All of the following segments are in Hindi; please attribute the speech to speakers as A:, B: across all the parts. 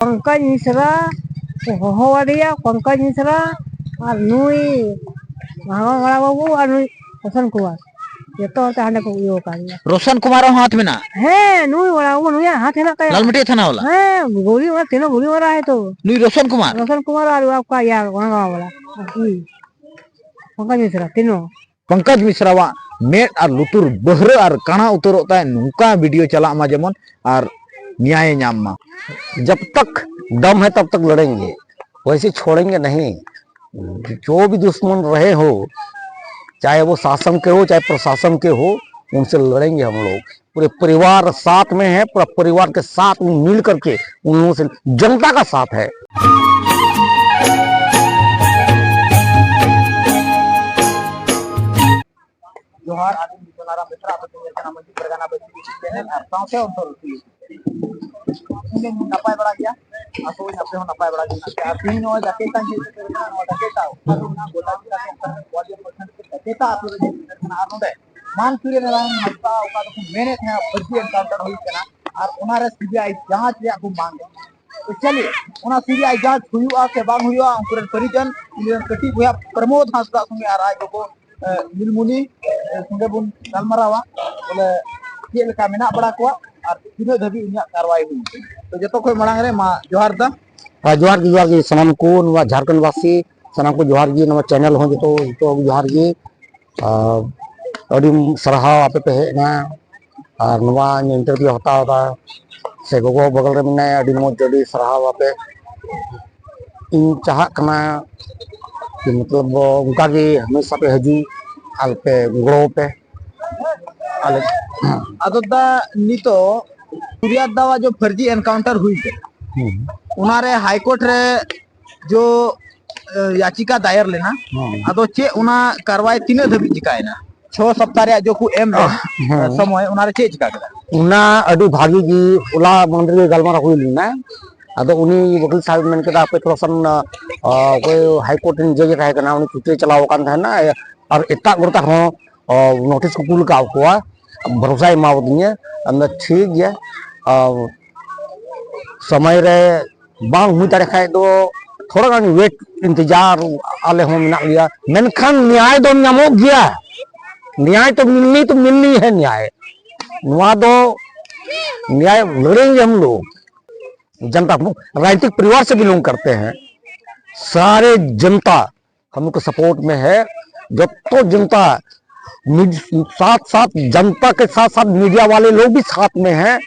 A: पंकज मिश्रा होवाडिया पंकज मिश्रा और नुई महागड़ा बाबू और नुई रोशन कुमार ये तो हाने को यो का
B: रोशन कुमार हाथ में ना
A: है नुई बड़ा वो नुई हाथ है ना का
B: लालमटिया थाना वाला
A: है गोली वाला तीनों गोली मारा है तो
B: नुई रोशन कुमार
A: और आपका यार वहां वाला पंकज मिश्रा तीनों
B: पंकज मिश्रा वा मेट और लुतुर बहरे और काना उतरता नुका वीडियो चला मा जेमन और न्याय नाम मा। जब तक दम है तब तक लड़ेंगे, वैसे छोड़ेंगे नहीं। जो भी दुश्मन रहे हो, चाहे वो शासन के हो चाहे प्रशासन के हो, उनसे लड़ेंगे हम लोग। पूरे परिवार साथ में है, पूरा परिवार के साथ मिल करके उन लोगों से जनता का साथ है। जोहार आदिम बिचनारा मित्र आप जना मंजी परगाना बच्ची चैनल और साथे उनतो इंगे नपाय बड़ा गया असो नपे हो नपाय बड़ा गया तीन नो जाके ता जे करना नो जाके ता ना बोला कि राके वाली परसेंट के देता आप लोग जे आर नोडे मान सूर्य नारायण हत्ता ओका तो मेहनत है बच्ची एनकाउंटर होई केना और उनारे सीबीआई जांच रे को मांग तो चलिए उना सीबीआई जांच हुआ के बांग हुआ उनकर परिजन इन कटी भया प्रमोद हांसदा संगे आ रहा को मिलमुनी संगे बुन गलमरावा बोले के लेका मेना बड़ा को और तीनों धबी इन्या कार्रवाई हुई तो जतो कोई मड़ांग रे मा जोहार दा जोहार जी सनम को नवा झारखंड वासी सनम को जोहार जी नवा चैनल हो तो जोहार जी अडी सरहाव आपे पे ना और नवा इंटरव्यू होता से गोगो बगल रे मने अडी मोज अडी सरहाव आपे इन चाह कना कि मतलब उनका की हमेशा पे हजू आल पे गड़ो पे आले अददा नितो सूर्या दावा जो फर्जी एनकाउंटर हुई थे उनारे हाई कोर्ट रे जो याचिका दायर लेना अदो चे उना कार्रवाई तीन धबी चिकाय ना 6 सप्ताह रे जो को एम समय उनारे चे चिका करा उना अडी भागी जी उला मंत्री गलमारा हुई लेना अदो उनी वकील साहब मन के आपे थोड़ा सन कोई हाई कोर्ट इन जज रहे कना उनी छुट्टी चलाव कान था ना और इतना गुरता हो नोटिस को कुल का को भरोसा एमाव दिए अंदर ठीक है समय रे बांग हुई तारे खाए दो थोड़ा गान वेट इंतजार आले हो मिना लिया मेनखान न्याय दो नामोग गया न्याय तो मिलनी है न्याय नुआ दो न्याय लड़ेंगे हम लोग जनता राजनीतिक परिवार से बिलोंग करते हैं सारे जनता हम लोग के सपोर्ट में है जब तो जनता साथ साथ जनता के साथ साथ मीडिया वाले लोग भी साथ में हैं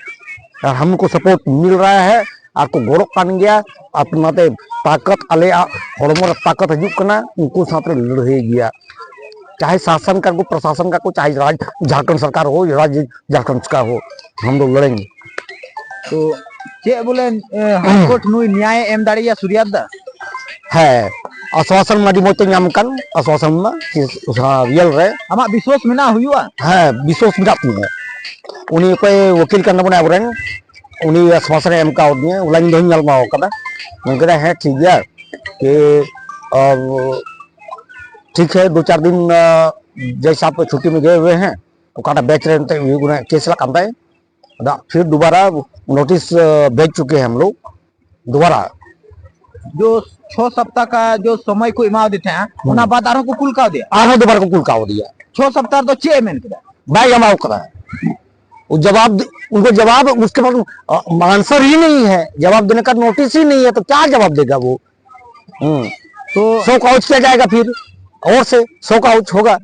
B: और हमको सपोर्ट मिल रहा है आपको गौरव कान गया अपना ताकत आले हड़मो ताकत हजू करना उनको साथ लड़े गया चाहे शासन का को प्रशासन का को चाहे झारखंड सरकार हो राज्य झारखंड का हो हम लोग लड़ेंगे तो चे बोले हाईकोर्ट नु न्याय एम दाड़ी या सूर्यादा है आश्वासन माडी मोते नाम कान आश्वासन में रियल रे आमा विश्वास मेना हुआ है विश्वास मेना तुने उनी कोई वकील करना बना बरन उनी आश्वासन एम का दिए उलाइन दो नल माओ कदा उनका है ठीक है कि ठीक है 2-4 दिन जैसे आप छुट्टी में गए हुए हैं ओकाटा बेच रहे हैं केस ला काम फिर दोबारा नोटिस भेज चुके हैं हम लोग दोबारा जो 6 सप्ताह का जो समय को इमाम देते हैं उना बाद आरो को कुल का दिया आरो दोबारा को कुल का दिया 6 सप्ताह तो चेयरमैन का भाई जमाव करा वो जवाब उनको जवाब उसके बाद आंसर ही नहीं है जवाब देने का नोटिस ही नहीं है तो क्या जवाब देगा वो तो 100 काउच किया जाएगा फिर और से 100 काउच होगा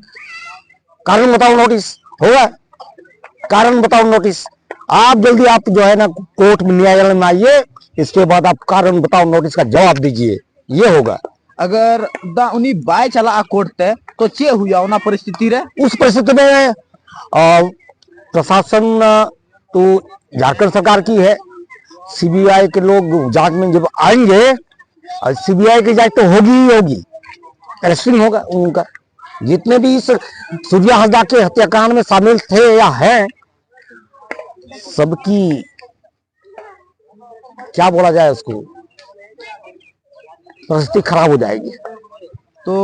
B: कारण बताओ नोटिस होगा कारण बताओ नोटिस आप जल्दी आप जो है ना कोर्ट में न्यायालय में आइए इसके बाद आप कारण बताओ नोटिस का जवाब दीजिए ये होगा अगर दा उनी बाय चला कोर्ट ते तो चे हुआ उना परिस्थिति रे उस परिस्थिति में प्रशासन तो झारखंड सरकार की है सीबीआई के लोग जांच में जब आएंगे और सीबीआई की जांच तो होगी ही होगी अरेस्टिंग होगा उनका जितने भी इस सूर्या हंसदा के हत्याकांड में शामिल थे या हैं सबकी क्या बोला जाए उसको परिस्थिति खराब हो जाएगी तो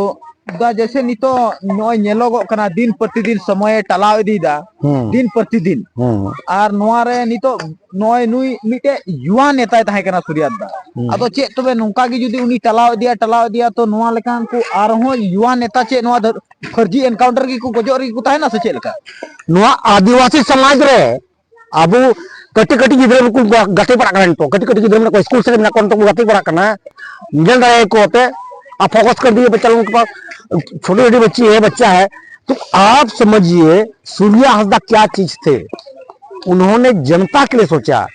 C: दा जैसे नितो नोय नेलोगो कना दिन प्रतिदिन समय टलाव इदीदा दिन प्रतिदिन और नोआरे नितो नोय नुई मिटे युवा नेता ताहे कना सूर्यादा अदो चे तबे नोंका गी जुदी उनी टलाव दिया तो नोआ लेकान को आरहो युवा नेता चे नोआ फर्जी एनकाउंटर की को गजो री को ताहे ना से चे लेका
B: नोआ आदिवासी समाज रे अबु कटी कटी गिद्रा को गति पड़ा कना तो कटी कटी गिद्रा को स्कूल से ना कोन तो गति पड़ा कना मिल रहा है को पे आप फोकस कर दिए बच्चा लोगों के पास छोटी छोटी बच्ची है बच्चा है तो आप समझिए सूर्या हंसदा क्या चीज थे उन्होंने जनता के लिए सोचा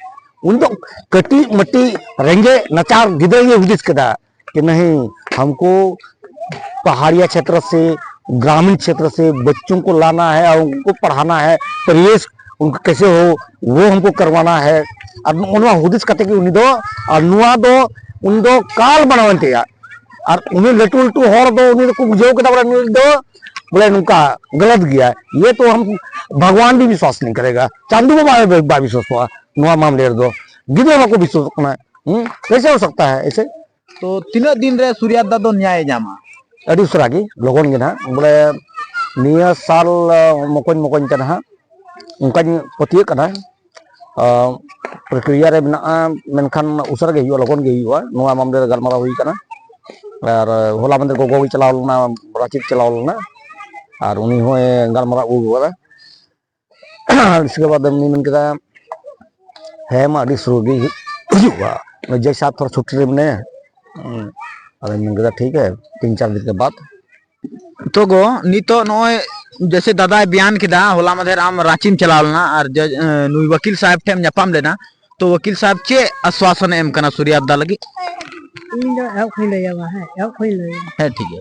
B: उन तो कटी मट्टी रेंगे नचार गिदर ये विदित कदा कि नहीं हमको पहाड़िया क्षेत्र से ग्रामीण क्षेत्र से बच्चों को लाना है और उनको पढ़ाना है परिवेश उनको कैसे हो वो हमको करवाना है अब उन्होंने हुदिस कहते कि उन्हीं दो और नुआ दो उन दो काल बनावनते यार और उन्हें लटू लटू हर दो उन्हें को बुझाओ के दबरा दो बोले उनका गलत गया ये तो हम भगवान भी विश्वास नहीं करेगा चांदू बाबा विश्वास हुआ नुआ मामले दो गिदो को विश्वास करना है कैसे हो सकता है ऐसे
C: तो तीन दिन रे सूर्यादा दो न्याय जामा
B: अड़ी उसरा की लोगन के ना बोले निया साल मकोन मकोन तना हा उनका पतिये कना प्रक्रिया रे बना मेनखान उसरा के हुआ लोगन के हुआ नुआ मामले गलमारा हुई कना और होला मंदिर को गोगी चलाव लना राचित चलाव लना और उन्हीं हो गलमारा हुआ इसके बाद हमने मन कदा है मा अड़ी सुरगी हुआ जैसा थोड़ा छुट्टी रे बने और मन कदा ठीक है 3-4 दिन के बाद
C: तो गो नितो नोय जैसे दादा बयान किदा होला मधेर आम रांची में चलावलना और जज नुई वकील साहब टेम जापाम लेना तो वकील साहब चे आश्वासन एम कना सूर्यादा लगी
A: इन जो है खोल ले जावा है खोल ले
C: है ठीक है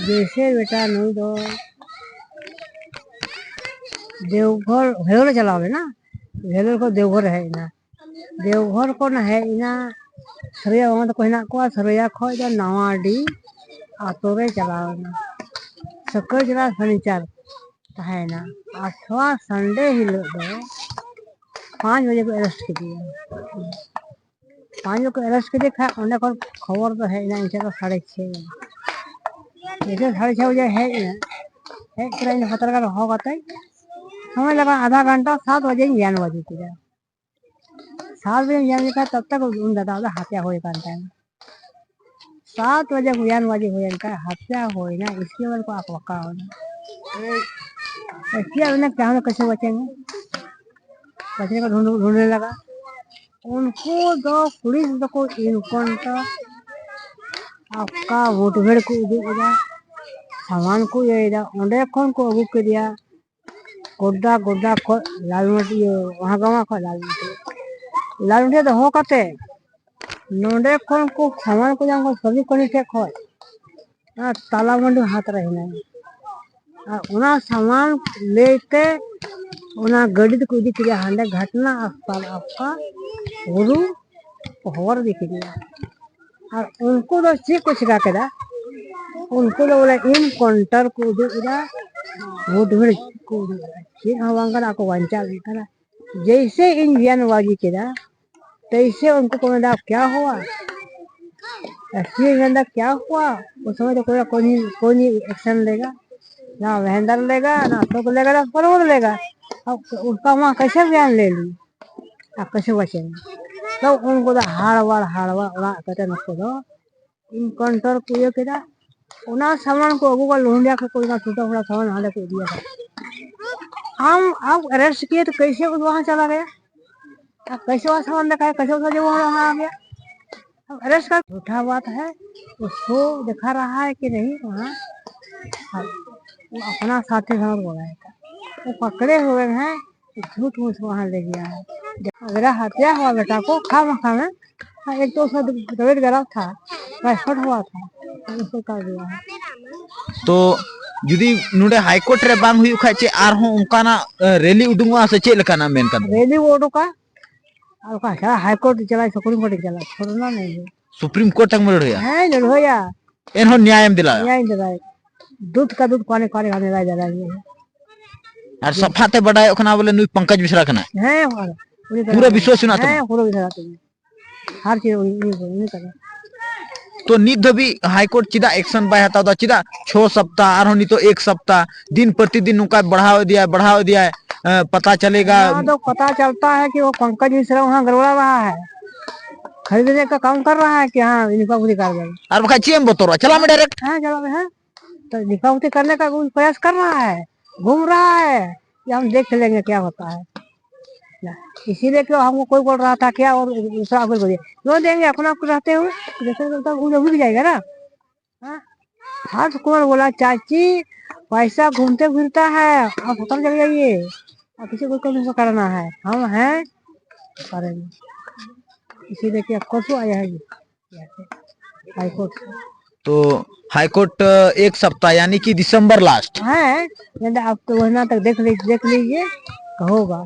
A: जैसे बेटा नुई दो देवघर भेलोर चलावे ना भेलोर को देवघर है ना देवघर को ना है इना सरया वहां तो कोइना को सरया खोय दा नवाडी आतोरे चलावे सकल जरा फर्नीचर है ना अथवा संडे ही लो दो 5 बजे को अरेस्ट कर दिया 5 बजे को अरेस्ट कर दिया उन्हें को खबर तो है ना इनसे तो 6:30 जैसे 6:30 बजे है ट्रेन पत्रकार होगा तय समय लगा आधा घंटा 7 बजे ज्ञान बजे थी 7 बजे ज्ञान का तब तक उन दादा हत्या हो जाता है 7 बजे ज्ञान बजे हो जाता हत्या हो ना इसके बाद को आप वक्का होना इसलिए उन्हें क्या कैसे बचेंगे बचने को ढूंढने लगा उनको दो पुलिस को इनकाउंटर आपका वोट भेड़ को दिया सामान को ये उन्हें कौन को अगू कर दिया गोड्डा गोड्डा को लालमटी वहाँ गाँव को लालमटी तो हो कते नोडे कौन को सामान को जाऊँगा सभी को नहीं टेक हो ताला मंडी हाथ रहे नहीं उना सामान लेते उना गड्डी को दिख दिया हंडे घटना अस्पताल आपका गुरु होर दिख दिया और उनको तो चीज कुछ का करा उनको तो बोला इन काउंटर को दिया वो ढूंढ को चीज हवांगा को वंचा करा जैसे इन बयानबाजी करा तैसे उनको कहा क्या हुआ क्या हुआ उस समय तो कौन एक्शन लेगा ना महेंद्र लेगा ना अशोक लेगा ना परवर लेगा अब उसका वहाँ कैसे बयान ले ली आप कैसे बचेंगे तो उनको तो हाड़वाड़ कहते नको दो इन काउंटर को ये करा उना सामान को अगू का लूंडिया का कोई ना टूटा फूटा सामान हाले को दिया था हम अब अरेस्ट किए तो कैसे वहाँ चला गया कैसे वहाँ सामान देखा है कैसे उसका वहाँ आ गया अब अरेस्ट का झूठा बात है उसको दिखा रहा है कि नहीं वहाँ वो अपना साथी समझ बोला है वो पकड़े हुए हैं झूठ मूठ वहाँ ले गया है मेरा हत्या हुआ बेटा को खा में एक तो उसका तबीयत खराब था टाइफाइड हुआ था उसको कर दिया है
C: तो जुदी नुडे हाईकोर्ट रे बांग हुई खाचे आर हो उनकाना रैली उडुंगा से चेल काना मेन का
A: रैली ओडुका और का हाईकोर्ट चला सुप्रीम कोर्ट चला छोड़ना नहीं है
C: सुप्रीम कोर्ट तक मर होया
A: है लड़ोया
C: एन हो न्याय दिला
A: दूध का दूध पानी पानी खाने ला जा रही है
C: और सफाते बड़ाय ओखना बोले नुई पंकज मिश्रा कना
A: है
C: पूरा विश्वास सुना
A: है पूरा विश्वास हर चीज उन्हीं कर
C: तो नित धबी हाईकोर्ट चिदा एक्शन बाय हताव दा चिदा 6 सप्ताह और नितो 1 सप्ताह दिन प्रतिदिन नुका बढ़ाव दिया पता चलेगा।
A: तो पता चलता है कि वो पंकज मिश्रा वहाँ गड़बड़ा रहा है, खरीदने का काम कर रहा है कि हाँ निकाबूती कर देगा।
C: और बखा चेम बतोरा चला में डायरेक्ट
A: हाँ चलो है, तो निकाबूती करने का कोई प्रयास कर रहा है, घूम रहा है, ये हम देख लेंगे क्या होता है। इसीलिए क्यों हमको कोई बोल रहा था क्या और दूसरा कोई बोलिए क्यों देंगे, अपना आपको रहते हुए जैसे उड़ जाएगा ना। हाँ हर्ष कुमार बोला चाची पैसा घूमते फिरता है, आप खत्म चले जाइए, और किसी को नहीं करना है, हम हैं करेंगे। इसीलिए क्या परसों आया है हाईकोर्ट से।
C: तो हाईकोर्ट 1 सप्ताह यानी कि दिसंबर लास्ट
A: है, आप तो वहाँ तक देख लीजिए होगा।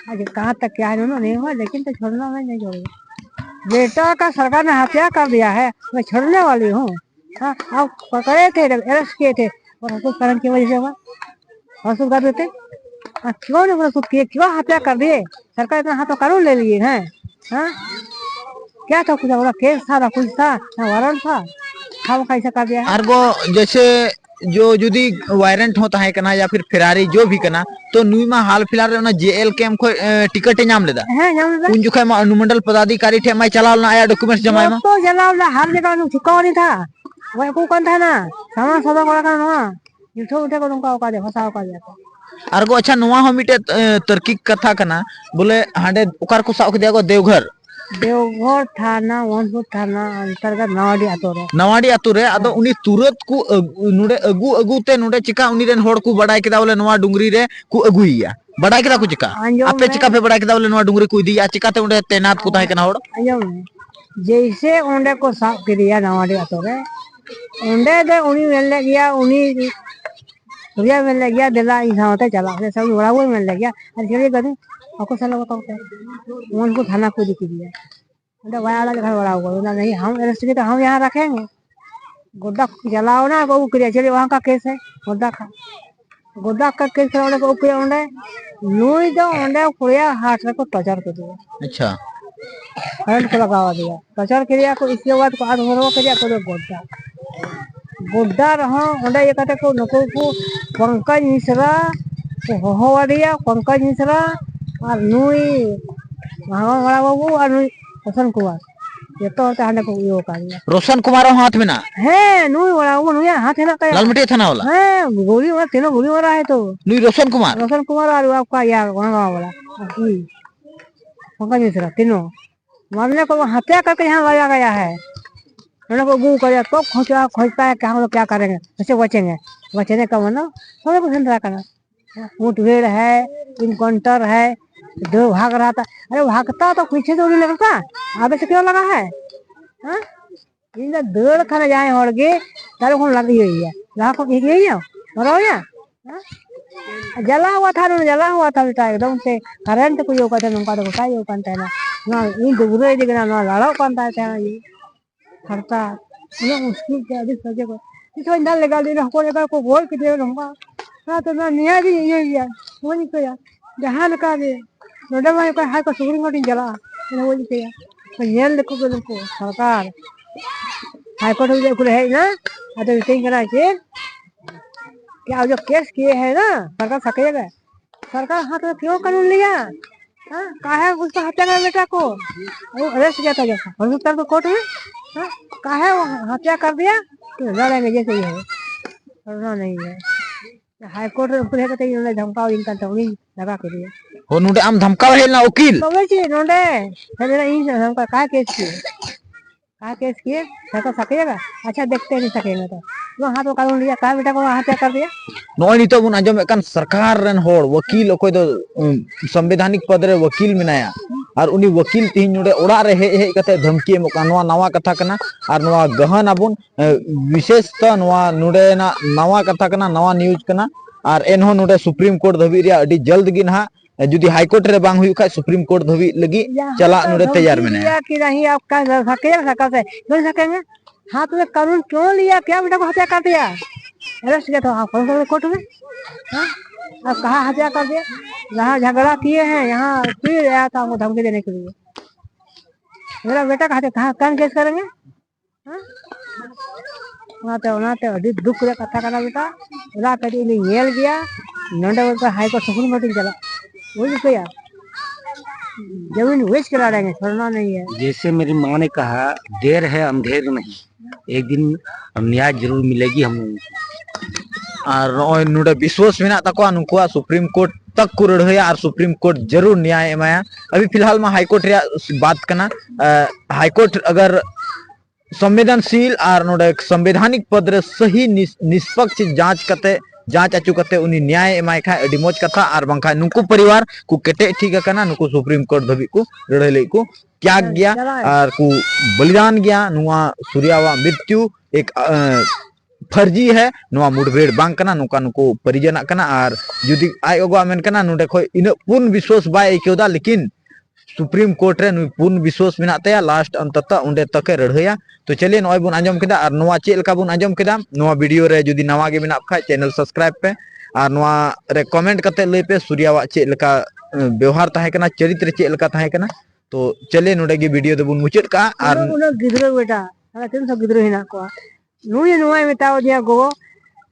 A: आज कहाँ तक क्या है नहीं हुआ, लेकिन तो छोड़ना मैं नहीं छोड़ूंगा। बेटा का सरकार ने हत्या कर दिया है, मैं छोड़ने वाली हूँ। हाँ आप पकड़े थे, अरेस्ट किए थे और हसूद कारण की वजह से हुआ, हसूद कर देते क्यों नहीं हसूद किए, क्यों हत्या कर दिए, सरकार इतना हाथों कानून ले लिए हैं। हाँ क्या था, कुछ बड़ा केस था ना, कुछ था ना, वारंट था, हम कैसे कर दिया है।
C: और वो जैसे जो जुदी वारंट होता है कना या फिर फेरारी जो भी कना तो नुईमा हाल फिलहाल रे जेएल कैम्प को टिकट नाम लेदा
A: है नाम लेदा
C: उन जुखा मा अनुमंडल पदाधिकारी ठे माय चलावल ना आया डॉक्यूमेंट्स जमाय मा
A: तो जलावला हर जगह नु ठिकाव नहीं था, वो को कौन था ना सामान सदा कोड़ा का ना जुठो उठे को तुमका का दे फसाव का दे।
C: और गो अच्छा नुआ हो मिटे तर्किक कथा कना बोले हांडे ओकार को साउ दिया गो
A: देवघर थाना वनपुर थाना अंतर्गत
C: नवाडी आतु रे आदो उनी तुरत को नुडे अगु ते नुडे चिका उनी रेन होड़ को बड़ाई केदा बोले नवा डुंगरी रे को अगुइया बड़ाई केदा को चिका आपे चिका पे बड़ाई केदा बोले नवा डुंगरी को दिया चिका ते उंडे तैनात को ताहे कना होड़
A: जैसे उंडे को साफ किया नवाडी आतु रे उंडे दे उनी मेले गया, उनी सूर्या मेले गया दिला इंसानते चला से सब बड़ा वो मेले गया और चलिए गदे आपको साला बताओ उनको थाना को दिख दिया उनका वाला घर बड़ा हुआ ना, नहीं हम अरेस्ट किए तो हम यहाँ रखेंगे, गोड्डा जलाओ ना वो क्रिया चलिए वहाँ का केस है गोड्डा का केस करने को क्रिया उन्हें नूई दो उन्हें क्रिया हाथ को टचर कर दिया।
C: अच्छा
A: करंट को लगावा दिया टचर क्रिया को, इसके बाद को आज भरवा क्रिया को गोड्डा रहो उन्हें ये कहते को नको को पंकज मिश्रा को हो दिया, पंकज मिश्रा और नुई महावा बड़ा बाबू और नुई रोशन कुमार ये तो होता है को यो का
C: रोशन कुमार हाथ में ना
A: है नुई बड़ा वो नुई हाथ है ना का
C: लालमटी थाना वाला
A: है गोली मार तीनों गोली मारा है तो
C: नुई रोशन कुमार
A: और आपका यार वहाँ वाला पंकज मिश्रा तीनों मारने को हत्या करके यहाँ लाया गया है, को गू कर तो खोजता है कि हम लोग क्या करेंगे, कैसे बचेंगे, बचने का मतलब थोड़ा कुछ धंधा करना। मुठभेड़ है, इनकाउंटर है, दो भाग रहा था, अरे भागता तो पीछे तो नहीं लगता, आगे से क्यों लगा है। हाँ दौड़ खाने जाए और गे तारे को लगी हुई है, जहाँ को एक यही है और जला हुआ था बेटा एकदम से करंट को योग करते नुका तो बताइए योग करते हैं ना इन दुबरे दिखना ना लड़ाओ करता है ये करता उन्हें मुश्किल के अधिक सोचे को इस वजह लगा देना को लेकर को बोल के दे रहूंगा हाँ तो ना निया भी यही है वो नहीं किया जहाँ लगा दे नोडा में कोई हाई को सुप्रीम कोर्ट जला वो नहीं किया तो निया देखो के लोग सरकार हाई कोर्ट को है ना तो रिटेन करा के क्या जो केस किए हैं ना सरकार सकेगा, सरकार हाथ में क्यों कानून लिया, हाँ काहे उसको हत्या कर बेटा को वो अरेस्ट किया था जैसा और उत्तर तो कोर्ट में, हाँ काहे वो हत्या कर दिया तो लड़ेंगे जैसे ही है करना नहीं है। हाई कोर्ट ऊपर है तो धमकाओ इनका टोनी लगा के दिया
C: हो नोडे आम धमकाव है ना वकील
A: तो वैसे नोडे मेरा इन हमका का केस किए सरकार सकेगा, अच्छा देखते नहीं सकेंगे तो वो हाथ को कानून लिया का बेटा को हत्या कर दिया
C: नोय नितो बुन आजम एकान सरकार रेन होड़ वकील ओकोय दो संवैधानिक पद रे वकील मिनाया और उनी वकील तीन नोडे ओड़ा रे हे कते धमकी एमका नवा नवा कथा कना और नवा गहन आबुन विशेष तो नवा नोडे ना नवा कथा कना नवा न्यूज कना और एनहो नोडे सुप्रीम कोर्ट धबी रे अडी जल्द गी ना जुदी हाई कोर्ट रे बांग हुई खाय सुप्रीम कोर्ट धबी लगी चला नोडे तैयार मेने
A: कि नहीं आप का सकेगा सरकार से क्यों सकेंगे, हाथ में कानून क्यों लिया, क्या बेटा को हत्या कर दिया अरेस्ट किया तो आप कोर्ट में, हाँ अब कहाँ हत्या कर दिया, जहाँ झगड़ा किए हैं यहाँ फिर आया था हमको धमकी देने के लिए, मेरा बेटा का हत्या कहाँ केस करेंगे, ᱚᱱᱟᱛᱮ ᱟᱹᱰᱤ दुख ᱨᱮᱭᱟᱜ ᱠᱟᱛᱷᱟ ᱠᱟᱱᱟ बेटा ᱚᱱᱟ ᱠᱟᱹᱴᱤᱡ ᱤᱧ ᱧᱮᱞ ᱜᱮᱭᱟ नोंडे हाईकोर्ट सुप्रीम कोर्ट चला वही क्या जमीन वेच करा देंगे छोड़ना नहीं है।
B: जैसे मेरी माँ ने कहा देर है अंधेर नहीं, एक दिन न्याय जरूर मिलेगी हम लोगों को।
C: और नॉय नुडे विश्वास मेना तको नुकुआ सुप्रीम कोर्ट तक को रड़हया और सुप्रीम कोर्ट जरूर न्याय एमाया। अभी फिलहाल में हाईकोर्ट रे बात करना हाईकोर्ट अगर संवेदनशील और नोडे संवैधानिक पद रे सही निष्पक्ष जांच अचू कते उनी न्याय एमाय खा अडी मोज कथा और बांखा नुकु परिवार को केटे ठीक कना नुकु सुप्रीम कोर्ट धबी को लड़ाई को त्याग गया और को बलिदान गया नुआ सूर्यावा मृत्यु एक फर्जी है नुआ मुठभेड़ बांग कना नुका नुको परिजन कना और जुदी आय ओगा मेन कना नुडे खो इन पूर्ण विश्वास बाय एकोदा लेकिन सुप्रीम कोर्ट रे पूर्ण विश्वास मेना तया लास्ट अंततः उंडे तक रड़हया। तो चलिए नॉय बुन आंजम केदा और नोआ चेलका बुन आंजम केदा नोआ वीडियो रे जुदी नवा गे मेना खाय चैनल सब्सक्राइब पे और नोआ रे कमेंट कते लई पे सूर्यावा चेलका व्यवहार ताहे कना चरित्र चेलका ताहे कना। तो चलिए नोडे गे वीडियो दे बुन मुचाद का और
A: उन गिद्रो बेटा अरे तीन सब गिद्रो हिना को नुई नुई मेटाओ दिया गो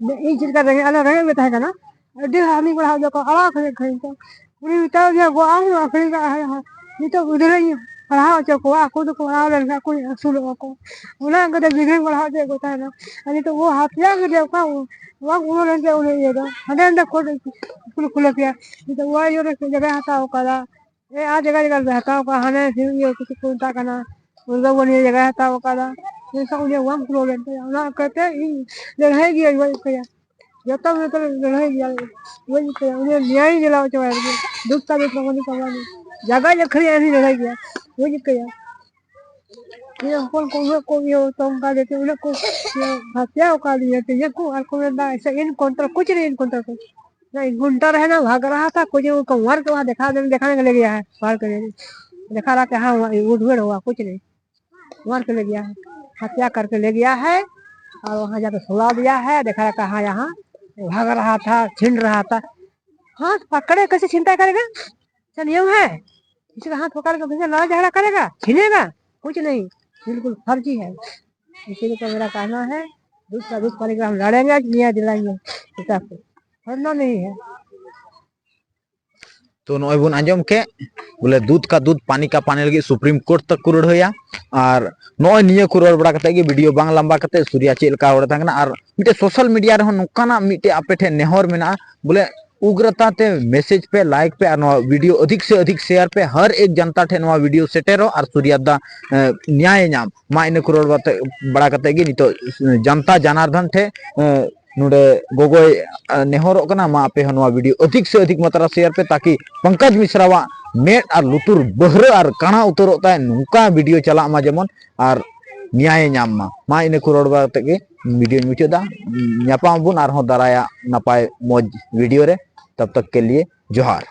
A: इन चिरका रंगे अला रंगे में ताहे कना अडी हानि बड़ा जो को आला खरे खई तो उनी मेटाओ दिया गो आऊ आखरी का है ni to gudre ni pahao cho ko aku to ko ala na ko asul ko una ko de gudre pahao de ko ta na ani to wo hatya ke de ka wa uno ren de une ye do hade nda ko kul kul pya ni to wa yo re jaga hata ka da e a jaga hata ka hane sin yo ko ko ta kana urga boni jaga hata ka da ni sa ye wa kulo ren de na kate de hai gi wa kya jata me to लड़ाई गया वही तो उन्हें न्याय दिलाओ चाहिए दुख का भी प्रमाण करवानी जगह जखरी ऐसी लड़ाई गया वही क्या ये को ये तो का देते उन्हें को हत्या का दिया तो ये को और को ना ऐसा इन काउंटर कुछ नहीं इन काउंटर को ना इन काउंटर है ना भाग रहा था कुछ को मार के वहां दिखाने के ले गया है मार के दिखा रहा था हाँ उठवेड़ हुआ कुछ नहीं मार के ले गया है हत्या करके ले गया है और वहां जाकर सुला दिया है दिखा रहा था हाँ यहाँ भाग रहा था छीन रहा था हाथ पकड़े कैसे चिंता करेगा नियम है किसी का हाथ पकड़ के लड़ा झगड़ा करेगा छीनेगा कुछ नहीं बिल्कुल फर्जी है। इसीलिए तो मेरा कहना है दूसरा दूध पानी का हम लड़ेंगे न्याय दिलाएंगे पिता को लड़ना नहीं है।
C: तो नॉय बुन आंजम के बोले दूध का दूध पानी का पानी लगी सुप्रीम कोर्ट तक को रड़हया और नॉय निये को रड़ बड़ा कते वीडियो बांग लंबा कते सूर्या चेलका होड़ थांगना और मिटे सोशल मीडिया रे नुकाना मिटे आपे ठे नेहर मेना बोले उग्रता ते मैसेज पे लाइक पे और वीडियो अधिक से अधिक शेयर पे हर एक जनता ठे नवा वीडियो सेटेरो और सूर्यादा न्याय नाम मा इन को रड़ बड़ा कते गे नितो जनता जनार्दन ठे नुडे गोगोय नेहरो कना मा पे नवा वीडियो अधिक से अधिक मात्रा शेयर पे ताकि पंकज मिश्रावा मेट और लुतुर बहरे और काना उतरो ताय नुका वीडियो चला मा जेमन और न्याय नाम मा इन को रड़ बाते गे वीडियो मुचादा न्यापाम बुन और दाराया नपाय मौज वीडियो रे तब तक के लिए जोहार।